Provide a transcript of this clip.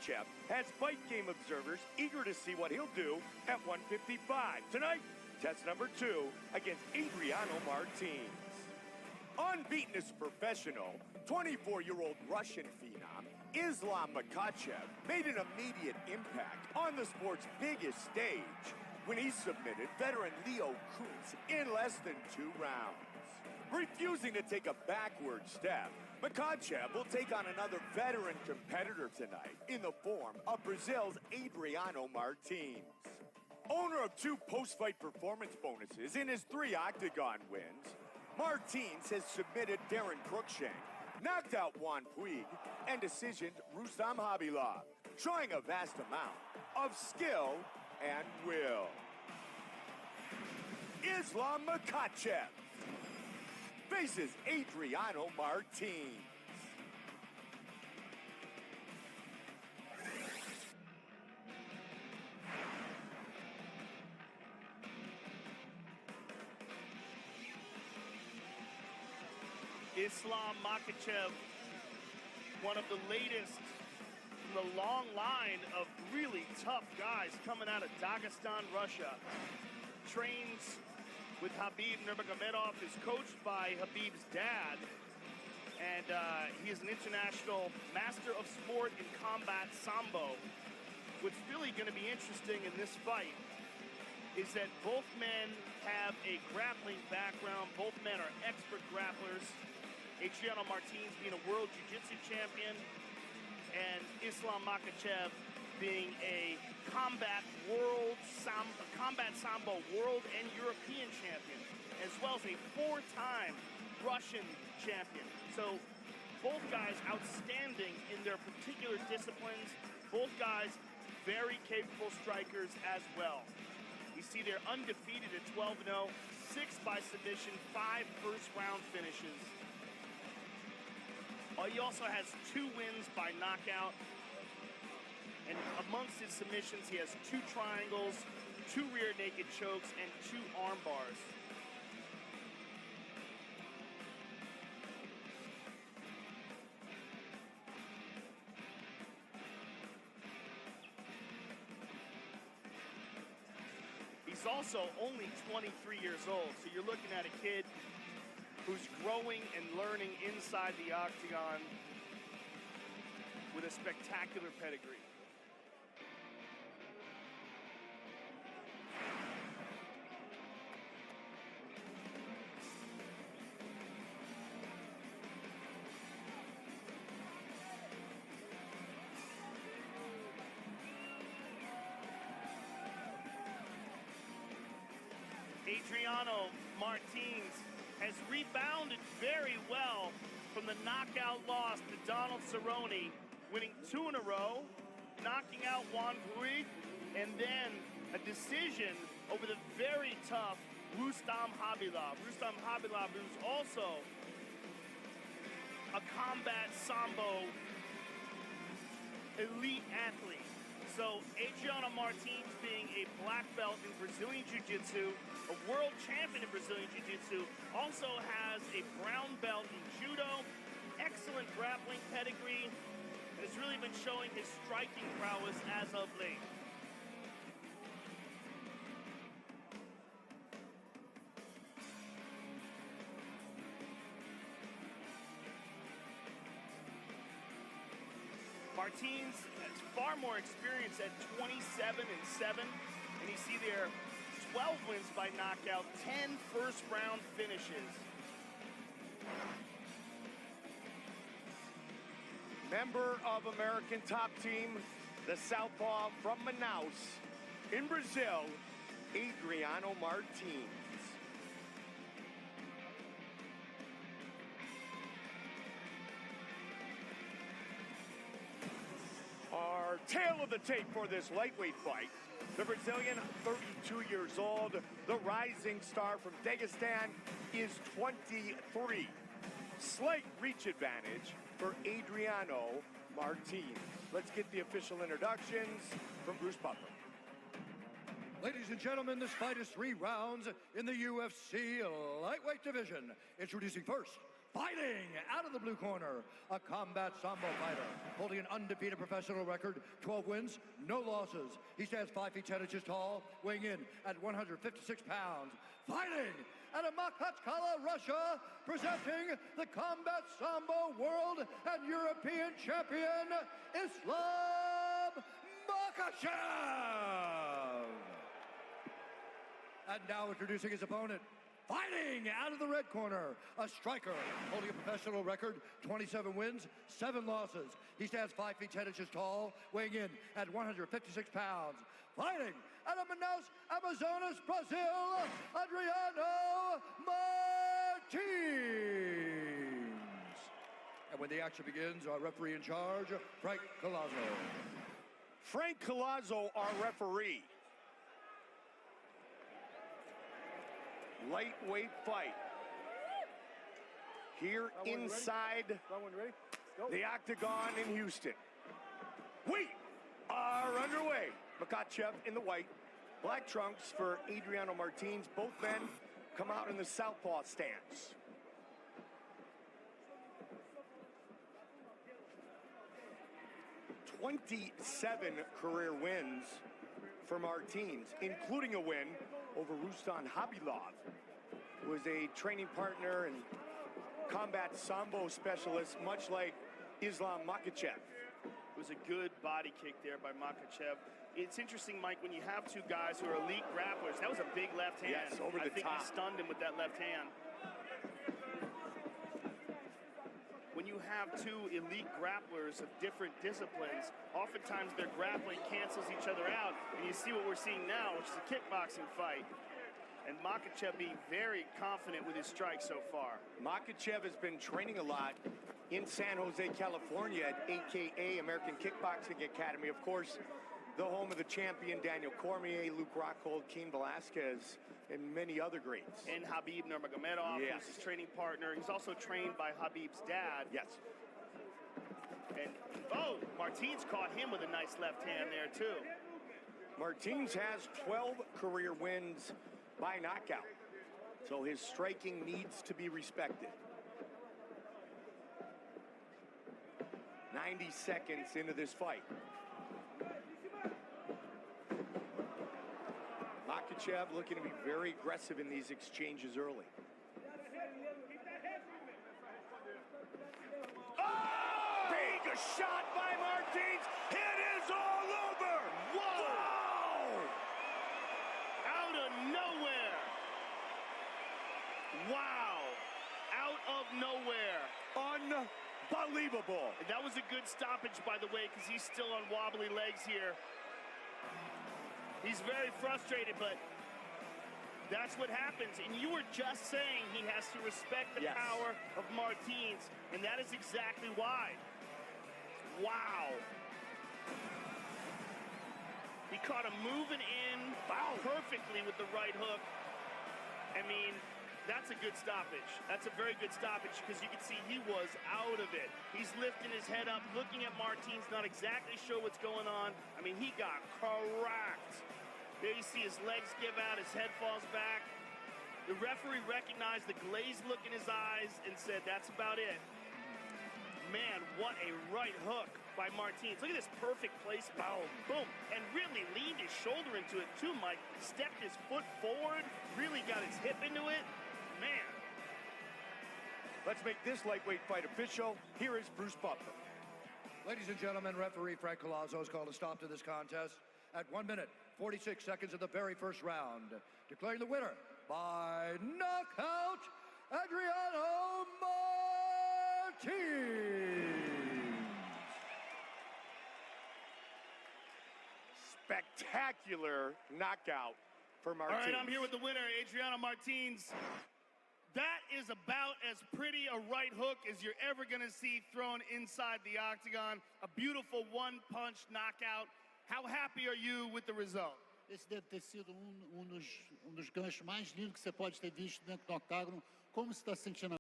Makhachev has fight game observers eager to see what he'll do at 155. Tonight, test number 2 against Adriano Martins. Unbeaten as a professional, 24-year-old Russian phenom Ислам Махачев made an immediate impact on the sport's biggest stage when he submitted veteran Leo Kuntz in less than 2 rounds. Refusing to take a backward step, Makhachev will take on another veteran competitor tonight in the form of Brazil's Adriano Martins. Owner of 2 post-fight performance bonuses in his 3 octagon wins, Martins has submitted Darren Cruikshank, knocked out Juan Puig, and decisioned Rustam Khabilov, showing a vast amount of skill and will. Ислам Махачев faces Adriano Martins. Ислам Makachev, one of the latest in the long line of really tough guys coming out of Dagestan, Russia. Trains with Khabib Nurmagomedov, is coached by Khabib's dad, and he is an international master of sport in combat sambo. What's really going to be interesting in this fight is that both men have a grappling background. Both men are expert grapplers. Adriano Martins being a world jiu-jitsu champion, and Ислам Makachev being a combat sambo world and European champion, as well as a 4-time Russian champion. So both guys outstanding in their particular disciplines. Both guys very capable strikers as well. You see they're undefeated at 12-0, 6 by submission, 5 first-round finishes. He also has 2 wins by knockout. And amongst his submissions, he has 2 triangles, 2 rear naked chokes, and 2 arm bars. He's also only 23 years old, so you're looking at a kid who's growing and learning inside the octagon with a spectacular pedigree. Adriano Martins has rebounded very well from the knockout loss to Donald Cerrone, winning 2 in a row, knocking out Juan Puig, and then a decision over the very tough Rustam Khabilov. Rustam Khabilov, who's also a combat sambo elite athlete. So Adriano Martins, being a black belt in Brazilian Jiu-Jitsu, a world champion in Brazilian Jiu-Jitsu, also has a brown belt in Judo, excellent grappling pedigree, and has really been showing his striking prowess as of late. Martins has far more experience at 27-7, and you see there 12 wins by knockout, 10 first-round finishes. Member of American top team, the southpaw from Manaus, in Brazil, Adriano Martins. Our tail of the tape for this lightweight fight. The Brazilian, 32 years old, the rising star from Dagestan, is 23. Slight reach advantage for Adriano Martins. Let's get the official introductions from Bruce Butler. Ladies and gentlemen, this fight is 3 rounds in the UFC lightweight division. Introducing first, Fighting out of the blue corner, a combat sambo fighter, holding an undefeated professional record, 12 wins, no losses. He stands 5 feet 10 inches tall, weighing in at 156 pounds. Fighting out of Makhachev, Russia, presenting the combat sambo world and European champion, Ислам Махачев. And now introducing his opponent. Fighting out of the red corner, a striker holding a professional record, 27 wins, 7 losses. He stands 5 feet 10 inches tall, weighing in at 156 pounds. Fighting out of Manaus, Amazonas, Brazil, Adriano Martins. And when the action begins, our referee in charge, Frank Colazzo. Frank Colazzo, our referee. Lightweight fight here inside the octagon in Houston. We are underway. Makhachev in the white, black trunks for Adriano Martins. Both men come out in the southpaw stance. "27 career wins for Martins, including a win over Rustan Habilov, who was a training partner and combat sambo specialist, much like Ислам Махачев. It was a good body kick there by Makhachev. It's interesting, Mike, when you have two guys who are elite grapplers. That was a big left hand. Yes, over the I think top. he stunned him with that left hand. When you have two elite grapplers of different disciplines, oftentimes their grappling cancels each other out, and you see what we're seeing now, which is a kickboxing fight. And Makhachev being very confident with his strikes so far. Makhachev has been training a lot in San Jose, California at AKA, American Kickboxing Academy. Of course, the home of the champion Daniel Cormier, Luke Rockhold, Cain Velasquez, and many other greats. And Hабиб Nurmagomedov, Yes. who's his training partner. He's also trained by Habib's dad. Yes. And, oh, Martins caught him with a nice left hand there, too. Martins has 12 career wins by knockout, so his striking needs to be respected. 90 seconds into this fight. Makhachev looking to be very aggressive in these exchanges early. Oh! Big shot by Martins. It is all over. Whoa! Out of nowhere. Wow. Out of nowhere. Unbelievable. That was a good stoppage, by the way, because he's still on wobbly legs here. He's very frustrated, but that's what happens. And you were just saying he has to respect the Yes. power of Martins, and that is exactly why. Wow. He caught him moving in perfectly with the right hook. I mean, that's a good stoppage. That's a very good stoppage because you can see he was out of it. He's lifting his head up, looking at Martins, not exactly sure what's going on. I mean, he got cracked. There you see his legs give out, his head falls back. The referee recognized the glazed look in his eyes and said, that's about it. Man, what a right hook by Martins. Look at this perfect placement. Boom, boom. And really leaned his shoulder into it too, Mike. Stepped his foot forward, really got his hip into it. Man. Let's make this lightweight fight official. Here is Bruce Buffer. Ladies and gentlemen, referee Frank Colazzo has called a stop to this contest at 1 minute, 46 seconds of the very first round, declaring the winner by knockout, Adriano Martins. Spectacular knockout for Martins. All right, I'm here with the winner, Adriano Martins. That is about as pretty a right hook as you're ever going to see thrown inside the octagon. A beautiful one-punch knockout. How happy are you with the result? Esse deve ter sido dos ganchos mais lindos que você pode ter visto dentro do octágono. Como você está se sentindo